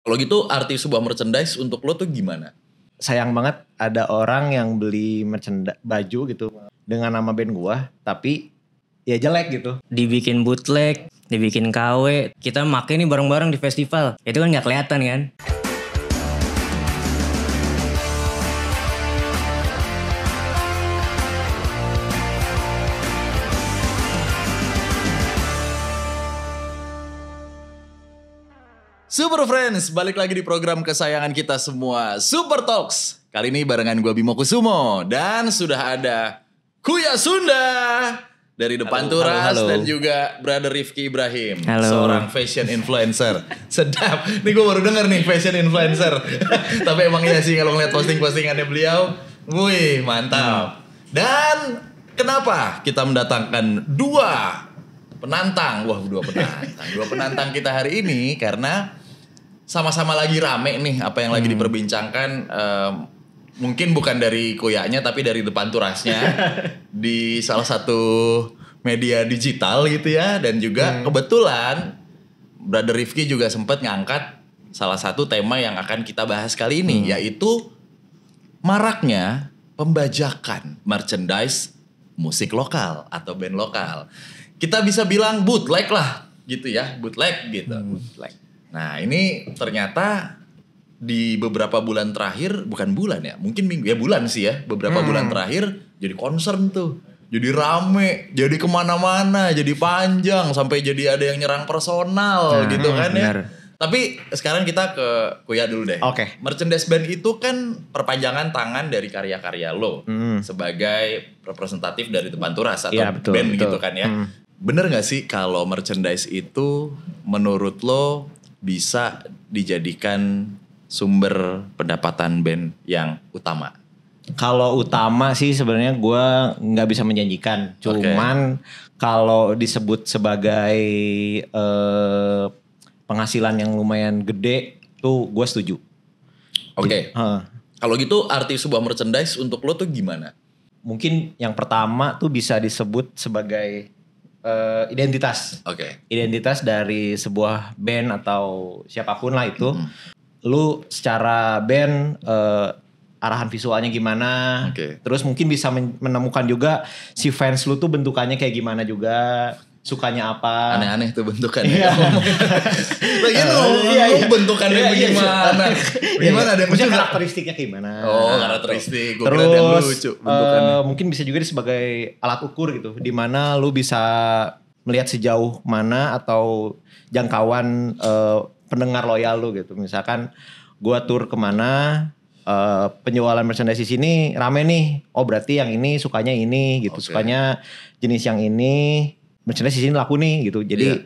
Kalau gitu arti sebuah merchandise untuk lo tuh gimana? Sayang banget ada orang yang beli baju gitu dengan nama band gua, tapi ya jelek gitu. Dibikin bootleg, dibikin KW, kita make nih bareng-bareng di festival. Itu kan gak kelihatan kan? Super Friends, balik lagi di program kesayangan kita semua, Super Talks. Kali ini barengan gue Bimo Kusumo dan sudah ada Kuya Sunda dari Depan Turas dan juga Brother Rifki Ibrahim, seorang fashion influencer. Sedap, nih gue baru denger nih fashion influencer. Tapi emang iya sih kalau ngeliat posting-postingannya beliau, wih mantap. Dan kenapa kita mendatangkan dua penantang kita hari ini karena sama-sama lagi rame nih apa yang lagi diperbincangkan, mungkin bukan dari Kuyanya tapi dari Depan Turasnya di salah satu media digital gitu ya, dan juga kebetulan Brother Rifki juga sempat ngangkat salah satu tema yang akan kita bahas kali ini, yaitu maraknya pembajakan merchandise musik lokal atau band lokal. Kita bisa bilang bootleg lah gitu ya, bootleg gitu. Bootleg. Nah ini ternyata di beberapa bulan terakhir, bukan bulan ya, mungkin minggu ya, bulan sih ya, beberapa bulan terakhir jadi concern tuh, jadi rame, jadi kemana-mana, jadi panjang, sampai jadi ada yang nyerang personal gitu kan ya. Tapi sekarang kita ke Kuya dulu deh. Oke. Merchandise band itu kan perpanjangan tangan dari karya-karya lo sebagai representatif dari Depan Turas atau ya, betul, band betul. gitu kan ya. Bener gak sih kalau merchandise itu menurut lo bisa dijadikan sumber pendapatan band yang utama? Kalau utama sih sebenarnya gue nggak bisa menjanjikan. Cuman kalau disebut sebagai penghasilan yang lumayan gede tuh gue setuju. Oke. Kalau gitu arti sebuah merchandise untuk lo tuh gimana? Mungkin yang pertama tuh bisa disebut sebagai identitas. Identitas dari sebuah band atau siapapun lah itu. Lu secara band arahan visualnya gimana. Terus mungkin bisa menemukan juga si fans lu tuh bentukannya kayak gimana juga. Sukanya apa. Aneh-aneh tuh bentukannya. Lagi lu bentukannya gimana? Gimana ada yang maksudnya karakteristiknya gimana. Karakteristik. Gue terus kira ada yang lucu bentukannya. Mungkin bisa juga sebagai alat ukur gitu. Dimana lu bisa melihat sejauh mana atau jangkauan pendengar loyal lu gitu. Misalkan gua tur kemana, penjualan merchandise di sini rame nih. Oh berarti yang ini sukanya ini gitu. Sukanya jenis yang ini. Merchandise di sini laku nih gitu. Jadi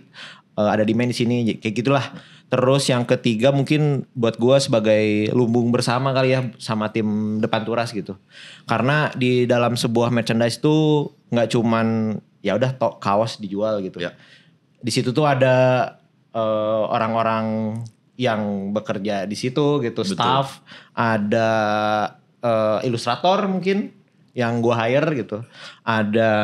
ada demand di sini kayak gitulah. Terus yang ketiga mungkin buat gue sebagai lumbung bersama kali ya sama tim Depan Turas gitu. Karena di dalam sebuah merchandise tuh nggak cuman ya udah kaos dijual gitu. Di situ tuh ada orang-orang yang bekerja di situ gitu. Betul. Staff, ada ilustrator mungkin yang gue hire gitu. Ada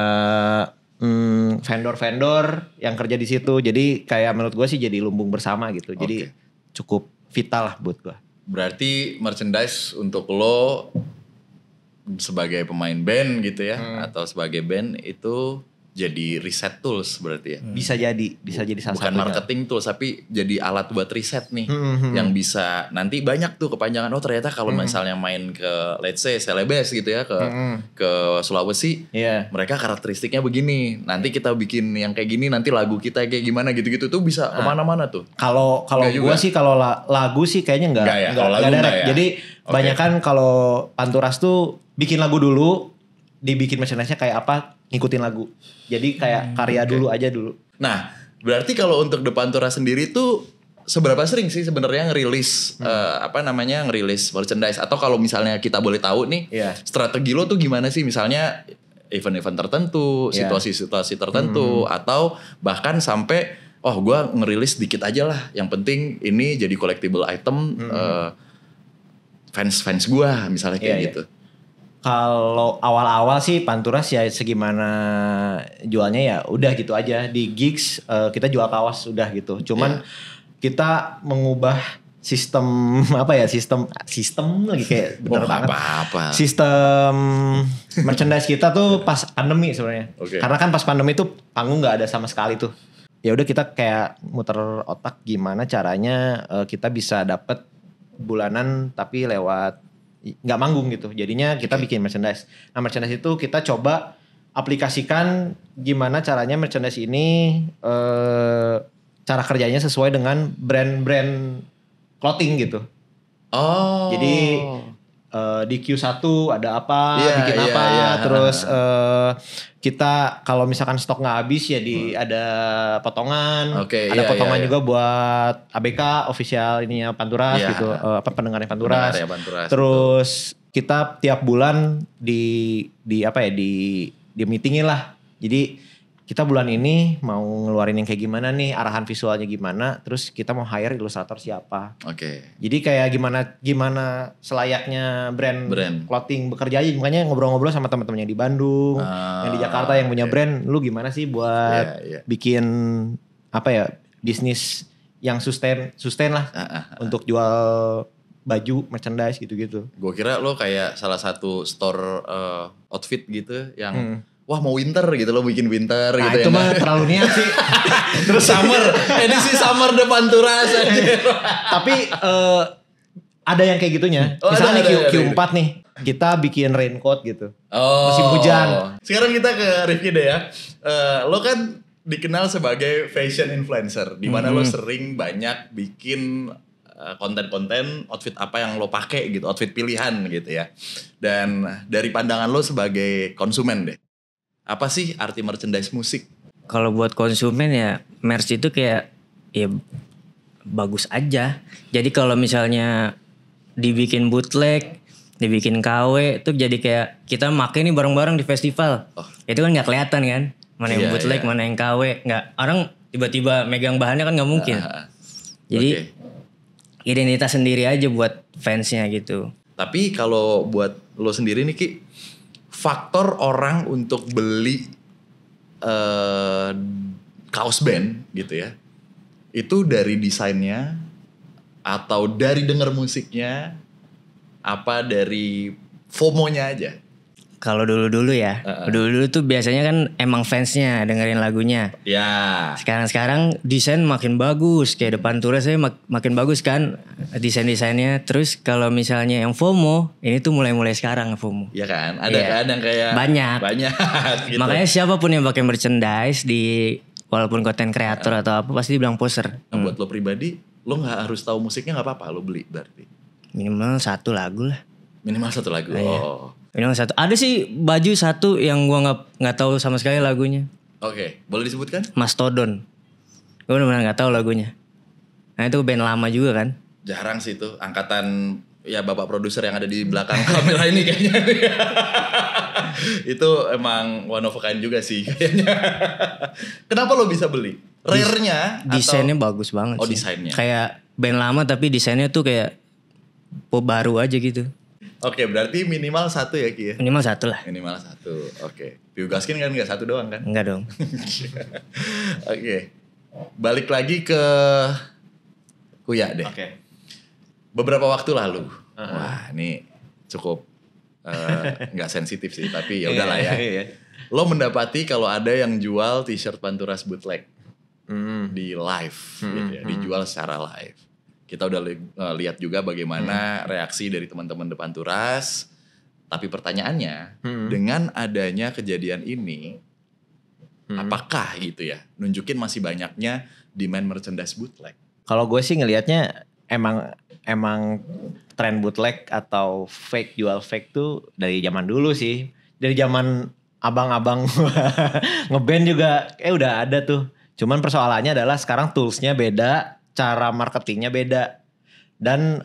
vendor-vendor yang kerja di situ. Jadi kayak menurut gue sih jadi lumbung bersama gitu. Jadi cukup vital lah buat gue. Berarti merchandise untuk lo sebagai pemain band gitu ya, atau sebagai band itu jadi riset tools berarti ya. Bisa jadi salah satu. Bukan marketing tools tapi jadi alat buat riset nih. Yang bisa nanti banyak tuh kepanjangan. Oh ternyata kalau misalnya main ke let's say Celebes gitu ya, ke Sulawesi, mereka karakteristiknya begini. Nanti kita bikin yang kayak gini, nanti lagu kita kayak gimana gitu-gitu tuh bisa kemana-mana tuh. Kalau gue sih kalau lagu sih kayaknya enggak direct. Jadi banyakan kalau Panturas tuh bikin lagu dulu, dibikin merchandise-nya kayak apa, ngikutin lagu. Jadi kayak karya dulu aja dulu. Nah, berarti kalau untuk Depan Turas sendiri tuh seberapa sering sih sebenarnya ngerilis ngerilis merchandise, atau kalau misalnya kita boleh tahu nih, strategi lo tuh gimana sih, misalnya event-event tertentu, situasi-situasi tertentu, atau bahkan sampai gue ngerilis dikit aja lah, yang penting ini jadi collectible item fans gue misalnya kayak gitu. Kalau awal-awal sih Panturas ya segimana jualnya ya udah gitu aja. Di gigs kita jual kaos udah gitu. Cuman kita mengubah sistem apa ya, sistem lagi kayak bener banget. Apa-apa. Sistem merchandise kita tuh pas pandemi sebenarnya. Oke. Karena kan pas pandemi tuh panggung nggak ada sama sekali tuh. Ya udah kita kayak muter otak gimana caranya kita bisa dapet bulanan tapi lewat nggak manggung gitu. Jadinya kita bikin merchandise. Nah merchandise itu kita coba aplikasikan gimana caranya merchandise ini cara kerjanya sesuai dengan brand-brand clothing gitu. Oh. Jadi di Q1 ada apa, bikin apa, terus kita kalau misalkan stok nggak habis ya ada potongan, ada potongan juga buat ABK official ininya Panturas gitu, pendengarnya Panturas. Terus kita tiap bulan di meetingin lah. Jadi kita bulan ini mau ngeluarin yang kayak gimana nih, arahan visualnya gimana, terus kita mau hire ilustrator siapa. Jadi kayak gimana selayaknya brand clothing bekerja aja, makanya ngobrol-ngobrol sama teman-teman yang di Bandung, yang di Jakarta yang punya brand, lu gimana sih buat bikin apa ya, bisnis yang sustain lah untuk jual baju, merchandise gitu-gitu. Gue kira lo kayak salah satu store outfit gitu yang wah mau winter gitu lo bikin winter nah, gitu itu mah terlalu niat sih. Terus summer, edisi summer depan Turas aja. Tapi ada yang kayak gitunya. Misalnya nih Q4 nih, kita bikin raincoat gitu. Musim hujan. Sekarang kita ke Rifki deh ya. Lo kan dikenal sebagai fashion influencer, di mana lo sering banyak bikin konten-konten outfit apa yang lo pakai gitu, outfit pilihan gitu ya. Dan dari pandangan lo sebagai konsumen deh, apa sih arti merchandise musik? Kalau buat konsumen ya merch itu kayak ya bagus aja. Jadi kalau misalnya dibikin bootleg, dibikin KW itu jadi kayak kita make nih bareng-bareng di festival. Itu kan nggak kelihatan kan, mana yang bootleg, mana yang KW. Nggak, orang tiba-tiba megang bahannya kan nggak mungkin. Jadi identitas sendiri aja buat fansnya gitu. Tapi kalau buat lo sendiri nih Ki, faktor orang untuk beli kaos band gitu ya, itu dari desainnya atau dari denger musiknya, apa dari FOMO-nya aja? Kalau dulu-dulu ya, dulu-dulu tuh biasanya kan emang fansnya dengerin lagunya. Ya. Sekarang desain makin bagus, kayak depan Turas saya makin bagus kan desain-desainnya. Terus kalau misalnya yang FOMO, ini tuh mulai sekarang FOMO. Iya kan, ada kan yang kayak banyak gitu. Makanya siapapun yang pakai merchandise di walaupun konten kreator atau apa pasti bilang poser. Nah, buat lo pribadi, lo nggak harus tahu musiknya nggak apa-apa, lo beli berarti. Minimal satu lagu lah. Minimal satu lagu. Minimal satu. Ada sih baju satu yang gua nggak tahu sama sekali lagunya. Oke, boleh disebutkan? Mastodon. Gue benar-benar nggak tahu lagunya. Nah itu band lama juga kan? Jarang sih itu angkatan ya bapak produser yang ada di belakang kamera ini kayaknya. Itu emang one of a kind juga sih kayaknya. Kenapa lo bisa beli? Rare-nya desainnya atau bagus banget sih. Desainnya. Kayak band lama tapi desainnya tuh kayak pop baru aja gitu. Oke, berarti minimal satu ya Ki ya? Minimal satu lah. Minimal satu, oke. Piu Gaskin kan gak satu doang kan? Enggak dong. Oke. Balik lagi ke Kuya deh. Oke. Beberapa waktu lalu. Wah ini cukup gak sensitif sih, tapi ya udahlah ya. Lo mendapati kalau ada yang jual t-shirt Panturas bootleg di live gitu ya, dijual secara live. Kita udah lihat juga bagaimana reaksi dari teman-teman Depan Turas. Tapi pertanyaannya, dengan adanya kejadian ini, apakah gitu ya, nunjukin masih banyaknya demand merchandise bootleg? Kalau gue sih ngelihatnya emang tren bootleg atau fake, jual fake tuh dari zaman dulu sih. Dari zaman abang-abang ngeband juga udah ada tuh. Cuman persoalannya adalah sekarang toolsnya beda, cara marketingnya beda, dan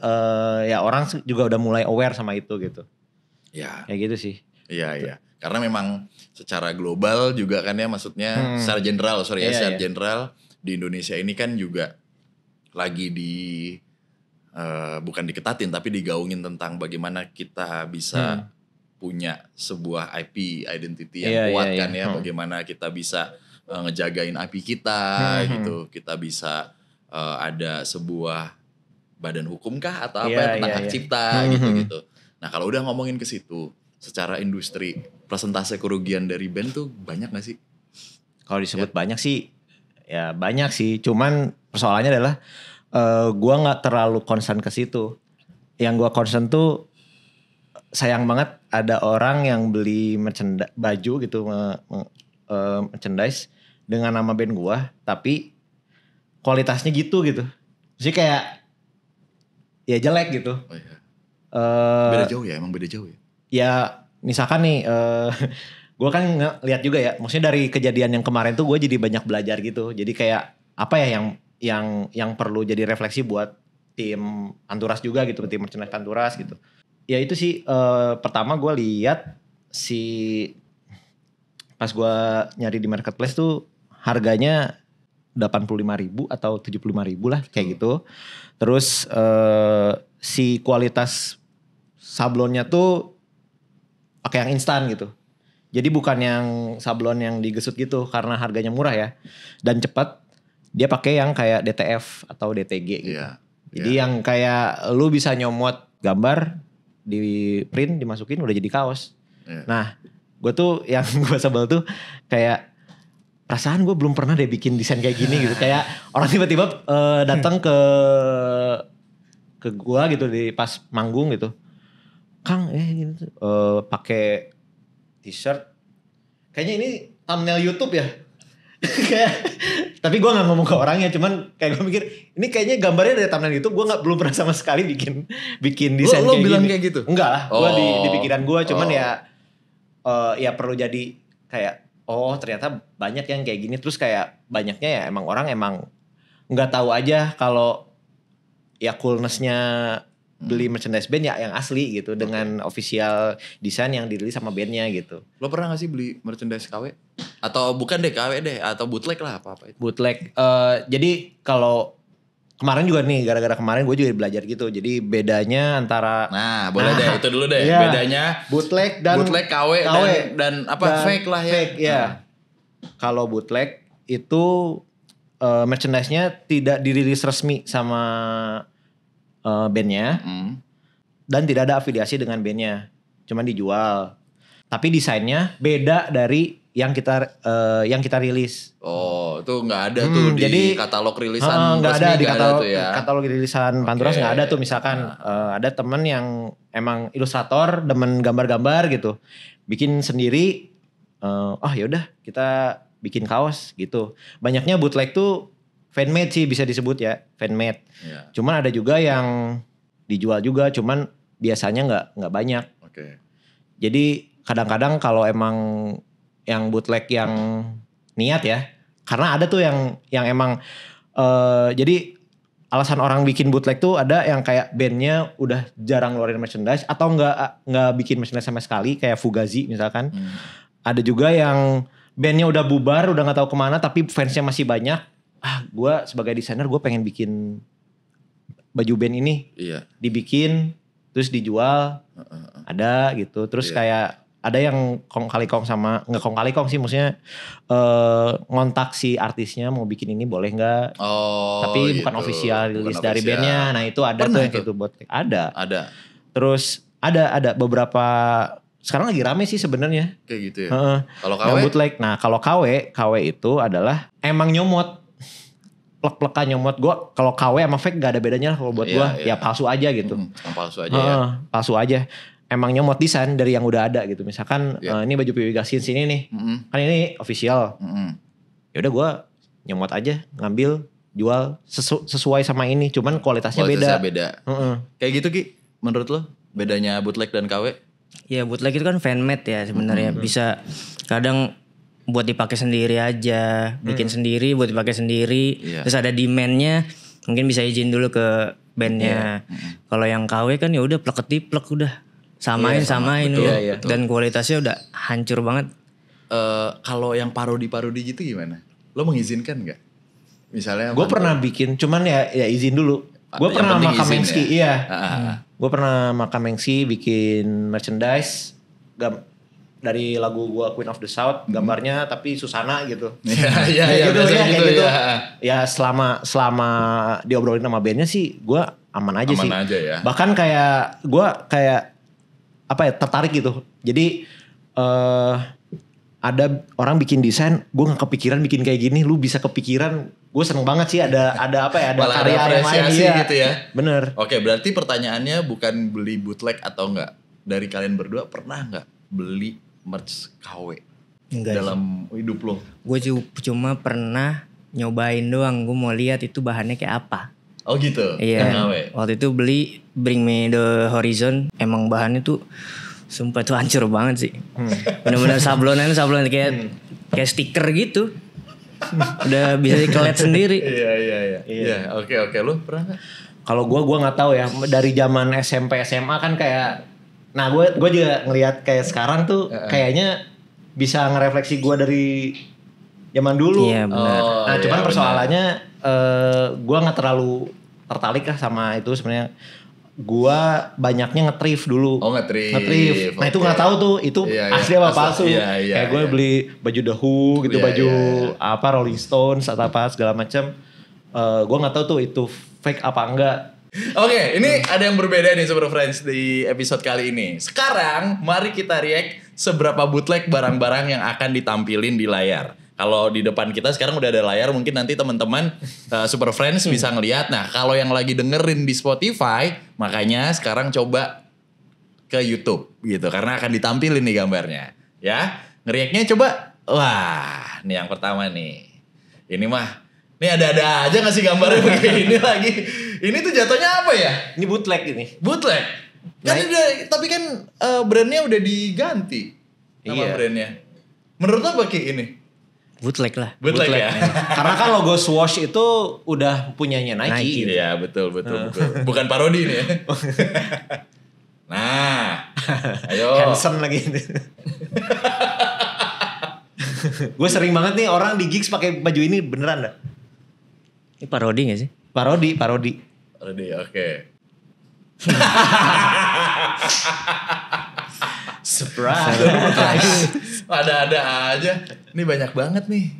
ya orang juga udah mulai aware sama itu gitu. Ya. Kayak gitu sih. Iya. Karena memang secara global juga kan ya, maksudnya secara general, secara general di Indonesia ini kan juga lagi bukan diketatin tapi digaungin tentang bagaimana kita bisa punya sebuah IP identity yang kuat kan ya, bagaimana kita bisa ngejagain IP kita gitu, kita bisa ada sebuah badan hukum kah atau apa tentang hak cipta gitu. Nah kalau udah ngomongin ke situ, secara industri persentase kerugian dari band tuh banyak gak sih? Kalau disebut banyak sih, ya banyak sih. Cuman persoalannya adalah gue nggak terlalu concern ke situ. Yang gue concern tuh sayang banget ada orang yang beli baju gitu, merchandise dengan nama band gue, tapi kualitasnya gitu. Jadi kayak ya jelek gitu. Oh iya. Beda jauh ya, emang beda jauh ya. Ya misalkan nih, gue kan lihat juga ya, maksudnya dari kejadian yang kemarin tuh gue jadi banyak belajar gitu. Jadi kayak apa ya yang perlu jadi refleksi buat tim Panturas juga gitu, tim merchandise Panturas gitu. Ya itu sih, pertama gue lihat pas gue nyari di marketplace tuh harganya 85.000 atau 75.000 lah kayak gitu. Terus si kualitas sablonnya tuh pakai yang instan gitu. Jadi bukan yang sablon yang digesut gitu karena harganya murah ya dan cepat. Dia pakai yang kayak DTF atau DTG gitu. Yeah. Jadi yang kayak lu bisa nyomot gambar, di print, dimasukin udah jadi kaos. Yeah. Nah, gue tuh yang gue sebel tuh kayak perasaan gue belum pernah deh bikin desain kayak gini gitu. Kayak orang tiba-tiba datang ke gue gitu di pas manggung gitu. Kang, gitu, pakai t-shirt. Kayaknya ini thumbnail YouTube ya. Kayak, tapi gue nggak ngomong ke orangnya, cuman kayak gue mikir ini kayaknya gambarnya dari thumbnail YouTube. Gue belum pernah sama sekali bikin desain lo kayak bilang gini. Kayak gitu? Enggak lah, gue di pikiran gue, cuman ya perlu jadi kayak ternyata banyak yang kayak gini. Terus kayak banyaknya ya emang orang nggak tahu aja kalau ya coolness-nya beli merchandise band ya yang asli gitu dengan official desain yang dirilis sama bandnya gitu. Lo pernah gak sih beli merchandise KW? Atau bukan deh KW deh, atau bootleg lah apa-apa itu? Bootleg, jadi kalau kemarin juga nih gara-gara kemarin gue juga belajar gitu. Jadi bedanya antara boleh deh itu dulu deh. Iya, bedanya bootleg KW dan fake lah ya. Fake ya. Kalau bootleg itu merchandise-nya tidak dirilis resmi sama bandnya dan tidak ada afiliasi dengan bandnya, cuman dijual. Tapi desainnya beda dari yang kita rilis. Oh, itu nggak ada tuh di jadi, katalog rilisan nggak resmi, ada di katalog rilisan Panturas nggak ada tuh. Misalkan ada temen yang emang ilustrator, demen gambar-gambar gitu, bikin sendiri. Yaudah kita bikin kaos gitu. Banyaknya bootleg tuh fan-made sih bisa disebut ya, fan-made. Yeah. Cuman ada juga yang dijual juga, cuman biasanya nggak banyak. Okay. Jadi kadang-kadang kalau emang yang bootleg yang niat ya, karena ada tuh yang emang jadi alasan orang bikin bootleg tuh ada yang kayak bandnya udah jarang ngeluarin merchandise atau nggak bikin merchandise sama sekali, kayak Fugazi misalkan. Ada juga yang bandnya udah bubar, udah nggak tahu kemana, tapi fansnya masih banyak. Gue sebagai desainer gue pengen bikin baju band ini, dibikin terus dijual, ada gitu. Terus kayak ada yang kong kali kong sama nggak kong kali kong sih, maksudnya ngontak si artisnya mau bikin ini boleh nggak? Tapi gitu. Bukan official rilis dari bandnya. Nah itu ada tuh yang kayak itu buat ada. Terus ada beberapa. Sekarang lagi rame sih sebenarnya. Kayak gitu ya. Kalau KW? Bootleg. Nah kalau KW itu adalah emang nyomot. Plek-plekan nyomot. Gue kalau KW sama fake gak ada bedanya lah kalau buat gue. Ya palsu aja gitu. Palsu aja ya. Palsu aja. Emang nyomot desain dari yang udah ada gitu. Misalkan ini baju PW Gasin sini nih. Kan ini official. Ya udah gue nyomot aja, ngambil, jual sesuai sama ini. Cuman kualitasnya beda. Kayak gitu Ki, menurut lo bedanya bootleg dan KW? Ya bootleg itu kan fan-made ya sebenarnya. Bisa kadang buat dipakai sendiri aja, bikin sendiri buat dipakai sendiri. Terus ada demand-nya, mungkin bisa izin dulu ke bandnya. Kalau yang KW kan ya udah plek-ketiplek udah samain udah. Dan kualitasnya udah hancur banget. Kalau yang parodi gitu gimana? Lo mengizinkan nggak? Misalnya gue pernah bikin, cuman ya izin dulu. Gue pernah sama Kamengski, gue pernah sama Kamengski bikin merchandise dari lagu gue Queen of the South, gambarnya tapi Susana gitu. Iya gitu. Ya selama diobrolin sama bandnya sih, gue aman aja sih. Aman aja ya. Bahkan kayak gue kayak apa ya tertarik gitu. Jadi ada orang bikin desain, gue nggak kepikiran bikin kayak gini, lu bisa kepikiran. Gue seneng banget sih ada apa ya, ada Malah karya ada yang lain apresiasi gitu ya. Bener. Oke, berarti pertanyaannya bukan beli bootleg atau enggak. Dari kalian berdua pernah enggak beli merch KW Enggak dalam hidup lo? Gue cuma pernah nyobain doang. Gue mau lihat itu bahannya kayak apa. Oh gitu. Iya. KW. Waktu itu beli Bring Me The Horizon. Emang bahannya tuh sumpah tuh hancur banget sih. Bener-bener sablonan kayak stiker gitu. Udah bisa dikelet sendiri. Iya. Oke. Lu pernah nggak? Kalau gue nggak tahu ya, dari zaman SMP SMA kan kayak, nah gue juga ngelihat kayak sekarang tuh kayaknya bisa ngerefleksi gue dari zaman dulu. Iya benar. Nah cuman iya, persoalannya gue nggak terlalu tertarik lah sama itu sebenarnya. Gue banyaknya nge-thrift dulu. Oh nge-thrift. Nah itu nggak tahu tuh itu asli apa palsu. Iya, Kayak gue beli baju The Who gitu, baju apa Rolling Stones atau apa segala macam. Gue nggak tahu tuh itu fake apa enggak. Oke, ini ada yang berbeda nih Super Friends di episode kali ini. Sekarang mari kita react seberapa bootleg barang-barang yang akan ditampilin di layar. Kalau di depan kita sekarang udah ada layar, mungkin nanti teman-teman Super Friends bisa ngelihat. Nah, kalau yang lagi dengerin di Spotify, makanya sekarang coba ke YouTube gitu, karena akan ditampilin nih gambarnya. Ya, ngeriaknya coba. Wah, nih yang pertama nih. Ini mah, nih ada-ada aja nggak sih gambarnya begini lagi. Ini tuh jatuhnya apa ya? Ini bootleg ini. Bootleg. Kan tapi kan brandnya udah diganti nama brandnya. Menurut lo apa Ki ini? Bootleg lah. Bootleg ya. Karena kan logo Swoosh itu udah punyanya Nike. Iya betul. Bukan parodi nih ya. Nah, ayo. Hansen lagi. Gue sering banget nih orang di gigs pakai baju ini beneran dah. Ini parodi gak sih? Parodi. Oke. Surprise. Ada aja. Ini banyak banget nih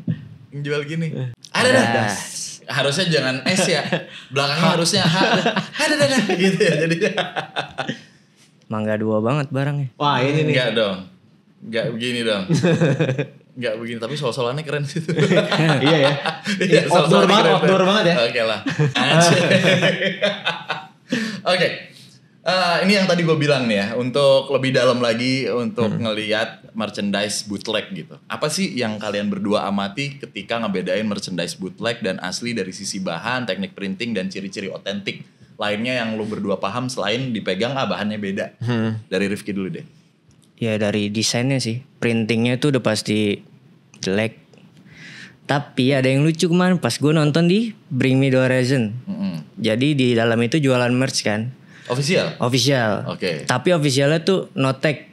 yang jual gini. Ada. Harusnya jangan S ya. Belakangnya harusnya H. Ada gitu ya jadinya. Mangga 2 banget barangnya. Wah ini nih. Enggak dong. Enggak begini dong. Enggak begini, tapi sol-solannya keren sih. Iya ya. Outdoor banget ya. Oke lah. Oke. Ini yang tadi gue bilang nih ya, untuk lebih dalam lagi untuk ngelihat merchandise bootleg gitu. Apa sih yang kalian berdua amati ketika ngebedain merchandise bootleg dan asli dari sisi bahan, teknik printing dan ciri-ciri otentik lainnya yang lu berdua paham selain dipegang bahannya beda? Dari Rifki dulu deh. Ya dari desainnya sih, printingnya tuh udah pasti jelek. Tapi ada yang lucu kemarin pas gue nonton di Bring Me The Horizon. Jadi di dalam itu jualan merch kan. Official? Oke. Tapi officialnya tuh no tag.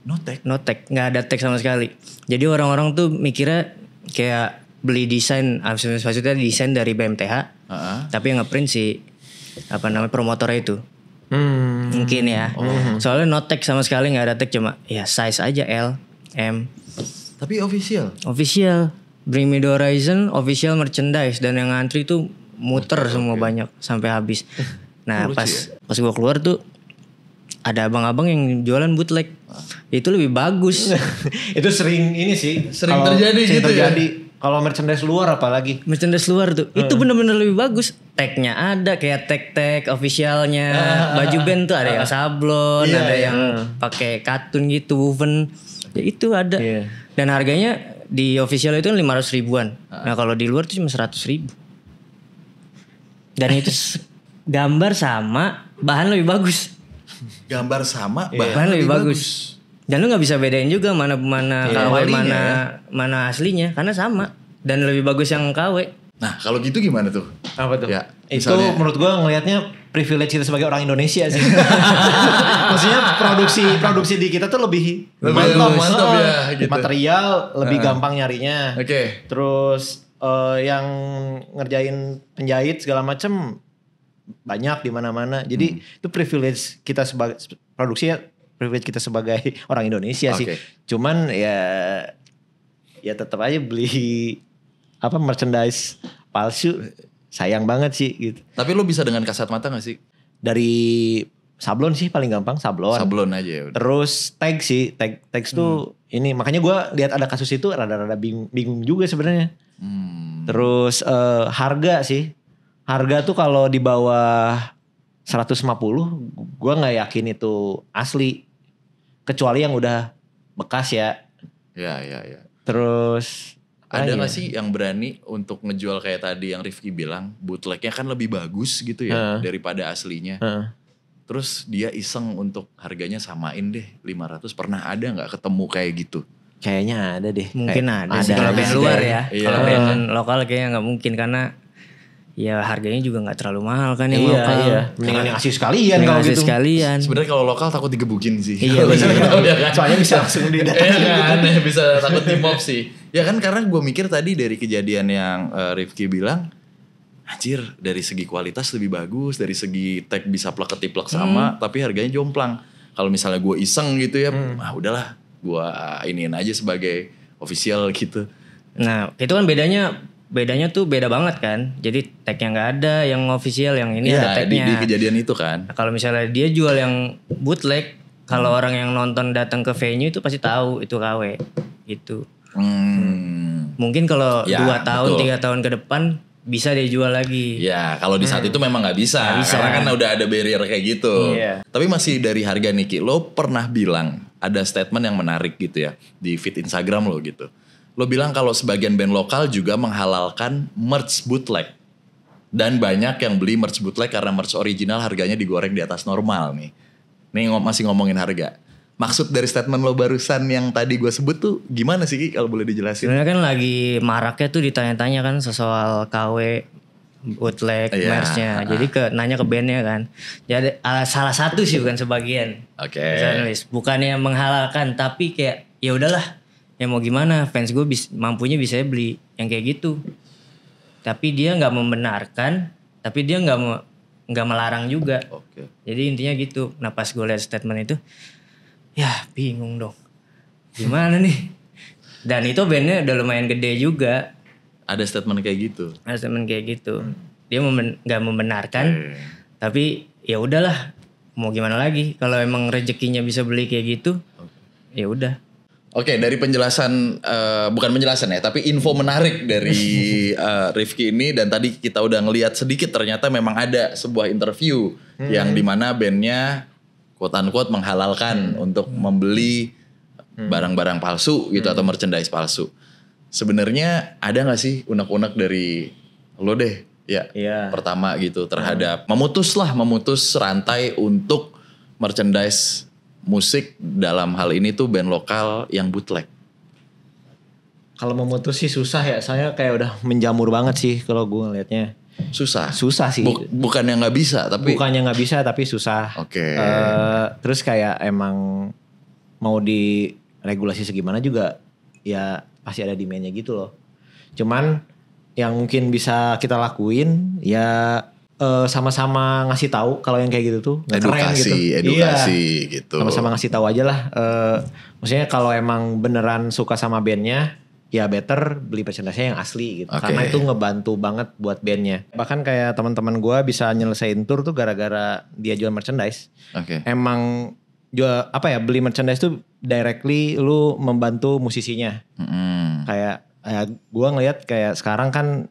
No tag, nggak ada tag sama sekali. Jadi orang-orang tuh mikirnya kayak beli desain, maksudnya desain dari BMTH. Tapi yang ngeprint si promotornya itu. Mungkin ya. Soalnya no tag sama sekali, nggak ada tag, cuma ya size aja L, M. Tapi official. Bring Me The Horizon official merchandise, dan yang ngantri tuh muter semua banyak sampai habis. Nah pas gue keluar tuh ada abang-abang yang jualan bootleg. Itu lebih bagus. Itu sering terjadi gitu ya. Kalau merchandise luar apalagi. Merchandise luar tuh itu bener-bener lebih bagus. Tagnya ada kayak tag officialnya. Baju band tuh ada yang sablon, ada yang pakai katun gitu, woven. Ya itu ada. Dan harganya di official itu 500 ribuan. Nah kalau di luar tuh cuma 100 ribu. Dan itu gambar sama, bahan lebih bagus. Gambar sama, bahan lebih bagus. Dan lu nggak bisa bedain juga mana KW, mana aslinya, karena sama. Dan lebih bagus yang KW. Nah kalau gitu gimana tuh? Apa tuh? Ya, itu misalnya, menurut gue ngelihatnya privilege kita sebagai orang Indonesia sih. Maksudnya produksi di kita tuh lebih mantap ya gitu. Material lebih gampang nyarinya. Oke. Terus yang ngerjain penjahit segala macem banyak di mana-mana. Jadi itu privilege kita sebagai produksinya, privilege kita sebagai orang Indonesia sih. Cuman ya tetap aja beli merchandise palsu sayang banget sih gitu. Tapi lu bisa dengan kasat mata gak sih dari sablon sih paling gampang, sablon. Sablon aja ya udah. Terus tag sih, tags tuh ini makanya gue lihat ada kasus itu rada-rada bingung juga sebenarnya. Terus harga sih, harga tuh kalau di bawah 150 gue nggak yakin itu asli, kecuali yang udah bekas ya. Ya. Terus Ada gak sih yang berani untuk ngejual kayak tadi yang Rifki bilang, bootlegnya kan lebih bagus gitu ya daripada aslinya. Terus dia iseng untuk harganya samain deh 500. Pernah ada gak ketemu kayak gitu? Kayaknya ada deh. Mungkin ada sih kalau band luar ya. Iya. Kalau band lokal kayaknya nggak mungkin karena ya harganya juga nggak terlalu mahal kan yang lokal. Iya. Mendingan yang asli sekalian kalau Ngasih gitu. sekalian. Sebenarnya kalau lokal takut digebukin sih. Iya, benar. Soalnya bisa langsung didatangin. Iya kan, bisa takut di mob sih. Ya kan karena gue mikir tadi dari kejadian yang Rifki bilang, anjir dari segi kualitas lebih bagus, dari segi tag bisa plek-ketiplek sama, tapi harganya jomplang. Kalau misalnya gue iseng gitu ya, udahlah gue iniin aja sebagai official gitu. Nah itu kan bedanya tuh beda banget kan. Jadi tagnya nggak ada, yang official yang ini ada tagnya. Di kejadian itu kan. Nah, kalau misalnya dia jual yang bootleg, kalau orang yang nonton datang ke venue itu pasti tahu itu KW gitu. Mungkin kalau Ya, 2 tahun, betul. 3 tahun ke depan bisa dia jual lagi. Ya kalau di saat itu memang nggak bisa, Nggak bisa. karena kan udah ada barrier kayak gitu. Iya. Tapi masih dari harga Niki, lo pernah bilang ada statement yang menarik gitu ya di feed Instagram lo gitu. Lo bilang kalau sebagian band lokal juga menghalalkan merch bootleg. Dan banyak yang beli merch bootleg karena merch original harganya digoreng di atas normal nih. Nih masih ngomongin harga. Maksud dari statement lo barusan yang tadi gue sebut tuh gimana sih Ki kalau boleh dijelasin? Sebenarnya kan lagi maraknya tuh ditanya-tanya kan soal KW bootleg Iya. merch-nya. Jadi nanya ke bandnya kan. Jadi salah satu sih bukan sebagian. Oke. Bisa nulis. Bukannya menghalalkan tapi kayak ya udahlah. Ya mau gimana, fans gue mampunya bisa beli yang kayak gitu. Tapi dia nggak membenarkan, tapi dia nggak melarang juga. Oke. Jadi intinya gitu. Nah pas gue lihat statement itu, ya bingung dong. Gimana nih? Dan itu bandnya udah lumayan gede juga. Ada statement kayak gitu. Ada statement kayak gitu. Dia nggak membenarkan, Oke. tapi ya udahlah. Mau gimana lagi? Kalau emang rezekinya bisa beli kayak gitu, ya udah. Oke, dari penjelasan, bukan penjelasan ya, tapi info menarik dari Rifki ini, dan tadi kita udah ngelihat sedikit ternyata memang ada sebuah interview yang dimana bandnya quote unquote menghalalkan untuk membeli barang-barang palsu gitu atau merchandise palsu. Sebenarnya ada nggak sih unek-unek dari lo deh, ya Iya. pertama gitu terhadap memutus rantai untuk merchandise musik dalam hal ini tuh band lokal yang bootleg. Kalau memutus sih susah ya, saya kayak udah menjamur banget sih kalau gue ngelihatnya. Susah Susah sih. Bukan yang nggak bisa tapi Bukannya nggak bisa tapi susah. Oke. Terus kayak emang mau diregulasi segimana juga ya pasti ada demandnya gitu loh. Cuman yang mungkin bisa kita lakuin ya sama-sama ngasih tahu kalau yang kayak gitu tuh nggak keren gitu. edukasi gitu. Sama-sama ngasih tahu aja lah. Maksudnya kalau emang beneran suka sama bandnya, ya better beli merchandise-nya yang asli gitu. Oke. Karena itu ngebantu banget buat bandnya. Bahkan kayak teman-teman gue bisa nyelesain tour tuh gara-gara dia jual merchandise. Oke. Emang jual beli merchandise tuh directly lu membantu musisinya. Kayak gue ngeliat kayak sekarang kan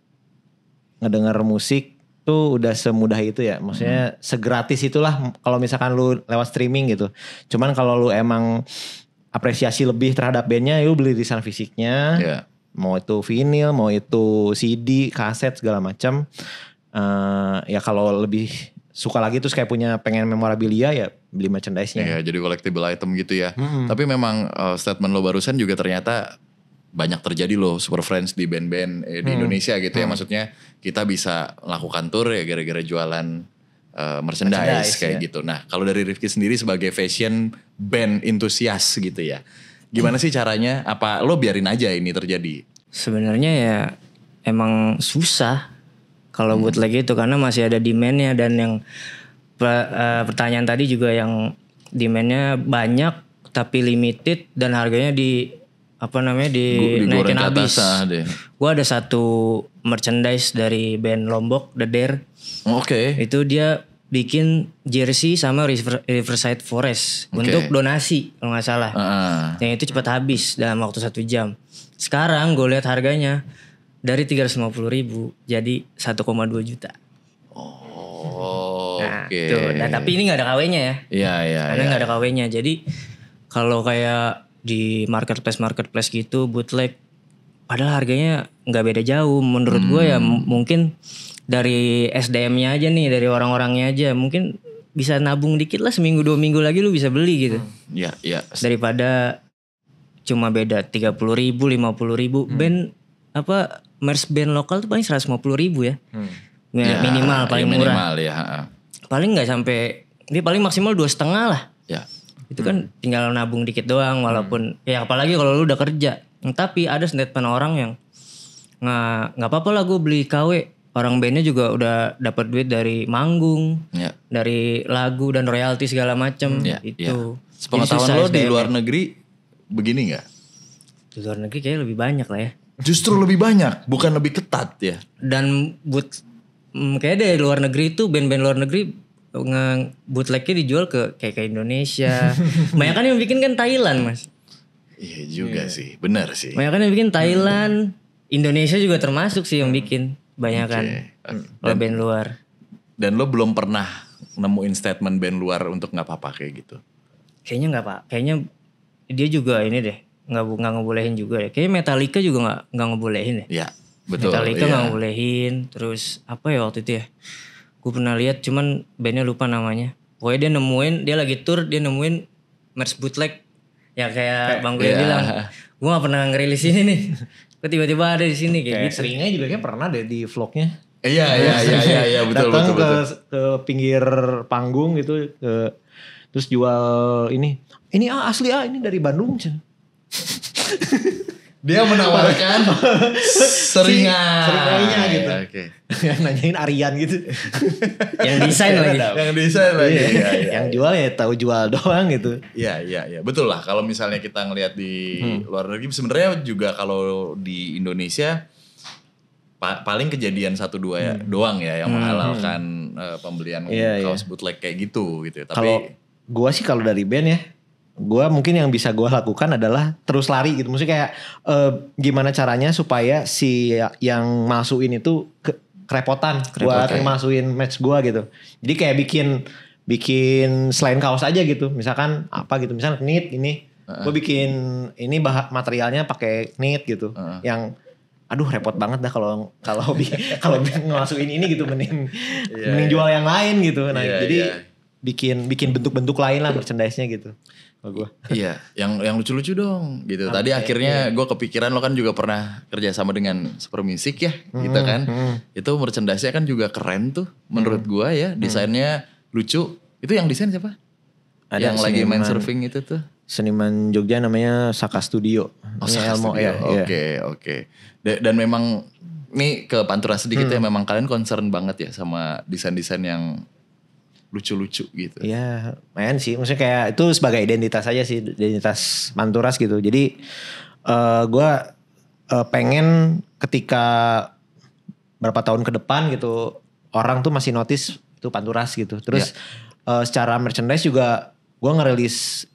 ngedenger musik tuh udah semudah itu ya. Maksudnya segratis itulah kalau misalkan lu lewat streaming gitu. Cuman kalau lu emang apresiasi lebih terhadap bandnya, lu beli rilisan fisiknya. Ya. Mau itu vinyl, mau itu CD, kaset segala macam. Ya kalau lebih suka lagi terus kayak punya pengen memorabilia ya beli merchandise-nya. Ya, jadi collectible item gitu ya. Tapi memang statement lo barusan juga ternyata banyak terjadi loh Super Friends di band-band di Indonesia gitu ya. Maksudnya kita bisa lakukan tour ya gara-gara jualan merchandise kayak ya. gitu. Nah kalau dari Rifki sendiri sebagai fashion band entusias gitu ya. Gimana sih caranya? Apa lo biarin aja ini terjadi? Sebenarnya ya emang susah kalau bootleg itu karena masih ada demand-nya dan yang pertanyaan tadi juga yang demand-nya banyak tapi limited dan harganya Digoreng dinaikin ke habis. atas deh. Gua ada 1 merchandise dari band Lombok, The Dare. Oke. Itu dia bikin jersey sama Riverside Forest untuk donasi kalau nggak salah. Yang itu cepat habis dalam waktu 1 jam. Sekarang gue lihat harganya dari 350.000 jadi 1,2 juta. Nah, tuh. Dan tapi ini nggak ada KW-nya ya. Iya. Karena nggak ada KW-nya. Jadi kalau kayak di marketplace gitu bootleg, padahal harganya nggak beda jauh. Menurut gue ya mungkin dari SDM-nya aja nih, dari orang-orangnya aja, mungkin bisa nabung dikit lah, seminggu 2 minggu lagi lu bisa beli gitu. Iya. Daripada cuma beda 30.000, 50.000. Band apa merch band lokal tuh paling 150.000 ya. Minimal paling murah. Minimal ya. Paling nggak sampai, dia paling maksimal 2,5 lah. Ya. Itu kan tinggal nabung dikit doang, walaupun ya apalagi kalau lu udah kerja. Tapi ada statement orang yang nggak apa-apa lah gue beli KW. Orang bandnya juga udah dapat duit dari manggung, dari lagu dan royalti segala macem. Itu. Sepengetahuan lo di luar negeri begini nggak? Di luar negeri kayaknya lebih banyak lah ya. Justru lebih banyak, bukan lebih ketat ya. Dan kayaknya dari luar negeri itu band-band luar negeri bootlegnya dijual kayak Indonesia. Banyak kan yang bikin kan Thailand mas. Iya juga sih, benar sih. Banyak kan yang bikin Thailand, Indonesia juga termasuk sih yang bikin. Banyak kan band luar. Dan lo belum pernah nemuin statement band luar untuk nggak apa-apa kayak gitu? Kayaknya nggak pak. Kayaknya dia juga ini deh nggak ngebolehin juga deh. Kayaknya Metallica juga nggak ngebolehin deh. Iya betul. Metallica nggak ngebolehin. Terus apa ya waktu itu ya? Gue pernah lihat cuman bandnya lupa namanya. Pokoknya dia lagi tour dia nemuin merch bootleg. Ya kayak Bang Gue bilang, gue nggak pernah ngerilis ini nih. Kok tiba-tiba ada di sini kayak gitu. Seringnya juga kayak pernah deh di vlognya. Iya betul. Datang ke pinggir panggung gitu, terus jual ini asli ini dari Bandung. Dia menawarkan seringannya gitu. Oke. Yang nanyain Aryan gitu. Yang desain lagi. Yang jual ya tahu jual doang gitu. Iya. Betul lah kalau misalnya kita ngelihat di luar negeri sebenarnya juga kalau di Indonesia paling kejadian 1-2 ya doang ya yang menghalalkan pembelian kaos bootleg kayak gitu ya. Tapi kalau gua sih kalau dari band ya, gua mungkin yang bisa gua lakukan adalah terus lari gitu. Maksudnya kayak gimana caranya supaya si yang masukin itu kerepotan buat masukin match gua gitu. Jadi kayak bikin selain kaos aja gitu. Misalkan apa gitu, misalkan knit ini. Gua bikin ini materialnya pakai knit gitu. Yang aduh repot banget dah kalau ngemasukin ini gitu, mending jual yang lain gitu. Nah, jadi bikin bentuk-bentuk lain lah merchandise-nya gitu. Gua. Iya, yang lucu-lucu dong gitu. Tadi akhirnya gue kepikiran lo kan juga pernah kerja sama dengan Super Music ya, gitu kan. Itu merchandise-nya kan juga keren tuh menurut gue ya, desainnya lucu. Itu yang desain siapa? Ada yang lagi main surfing itu tuh. Seniman Jogja namanya Saka Studio. Saka Elmo Studio. Ya. Oke. Dan memang nih ke pantura sedikit ya, memang kalian concern banget ya sama desain-desain yang lucu-lucu gitu. Iya, main sih. Maksudnya kayak itu sebagai identitas aja sih, identitas Panturas gitu. Jadi gue pengen ketika berapa tahun ke depan gitu, orang tuh masih notice itu Panturas gitu. Terus secara merchandise juga gue ngerilis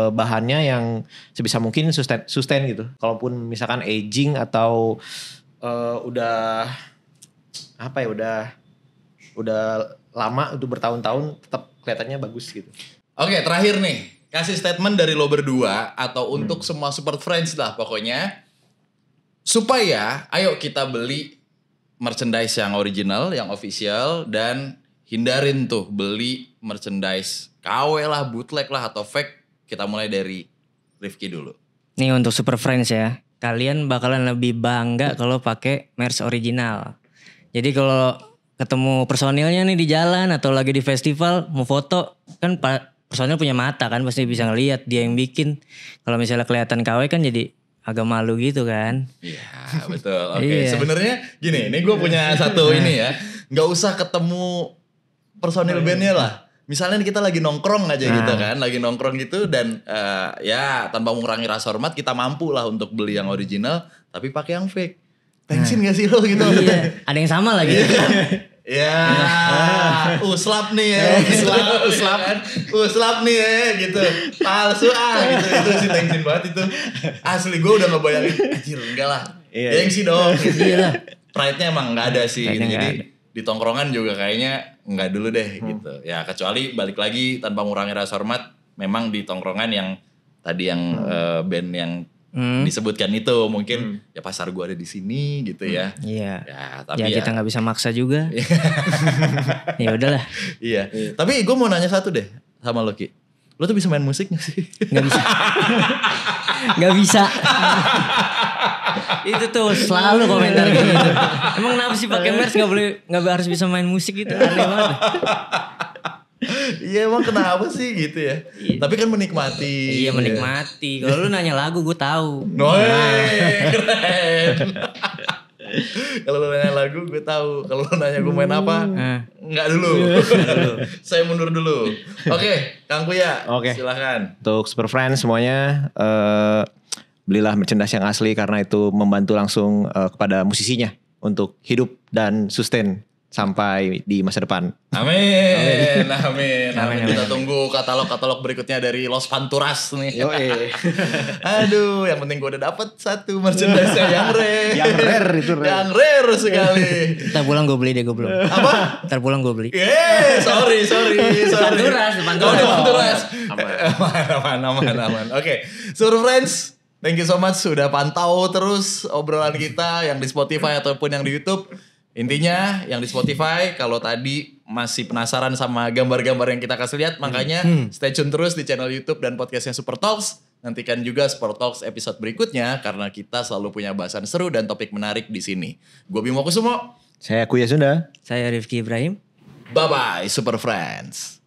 bahannya yang sebisa mungkin sustain gitu. Kalaupun misalkan aging atau udah lama itu bertahun-tahun tetap kelihatannya bagus gitu. Oke, terakhir nih, kasih statement dari lo berdua atau untuk semua Super Friends lah pokoknya, supaya ayo kita beli merchandise yang original, yang official, dan hindarin tuh beli merchandise KW lah, bootleg lah atau fake. Kita mulai dari Rifki dulu. Nih untuk Super Friends ya, kalian bakalan lebih bangga kalau pakai merch original. Jadi kalau ketemu personilnya nih di jalan atau lagi di festival mau foto, kan personil punya mata kan, pasti bisa ngelihat dia yang bikin. Kalau misalnya kelihatan KW kan jadi agak malu gitu kan. Iya betul. Oke. Sebenarnya gini, ini gue punya satu ini ya, nggak usah ketemu personil bandnya lah. Misalnya kita lagi nongkrong aja gitu kan, lagi nongkrong gitu dan ya tanpa mengurangi rasa hormat kita mampu lah untuk beli yang original tapi pakai yang fake. Thanksin gak sih lo gitu? Iya, ada yang sama lagi. Ya, uslap nih ya, uslap nih ya, gitu, palsu gitu, itu sih tensin banget itu. Asli gue udah ngebayangin, anjir enggak lah, gengsi dong, gitu lah. Pride-nya emang nggak ada sih, gitu. Jadi di tongkrongan juga kayaknya nggak dulu deh, gitu. Ya kecuali balik lagi tanpa mengurangi rasa hormat, memang di tongkrongan yang tadi yang band yang disebutkan itu mungkin ya pasar gua ada di sini gitu ya. Iya. Ya tapi ya kita nggak bisa maksa juga. Ya udahlah. Iya. Tapi gue mau nanya satu deh sama lo Ki. Lo tuh bisa main musik gak sih? Gak bisa. Gak bisa. Itu tuh selalu komentar kayak gitu. Emang kenapa sih pakai merch nggak harus bisa main musik gitu? Aneh banget. Iya emang kenapa sih gitu ya? Tapi kan menikmati. Iya menikmati. Kalau lu nanya lagu gue tahu. Keren. Kalau lu nanya lagu gue tahu. Kalau lu nanya gue main apa? Enggak dulu. Saya mundur dulu. Oke, Kang Kuya. Silakan. Untuk Super Friends semuanya, belilah merchandise yang asli karena itu membantu langsung kepada musisinya untuk hidup dan sustain sampai di masa depan. Amin. Kita tunggu katalog berikutnya dari Los Panturas nih. Aduh, yang penting gue udah dapet satu merchandise yang rare. Yang rare sekali. Ntar pulang gue beli deh, gue belum. Apa? Ntar pulang gue beli. Sorry. Panturas. Aman. Oke, Super Friends, thank you so much sudah pantau terus obrolan kita yang di Spotify ataupun yang di YouTube. Intinya yang di Spotify kalau tadi masih penasaran sama gambar-gambar yang kita kasih lihat, makanya stay tune terus di channel YouTube dan podcastnya Super Talks. Nantikan juga Super Talks episode berikutnya karena kita selalu punya bahasan seru dan topik menarik di sini. Gue Bimo Kusumo. Saya Kuya Sunda. Saya Rifki Ibrahim. Bye-bye Super Friends.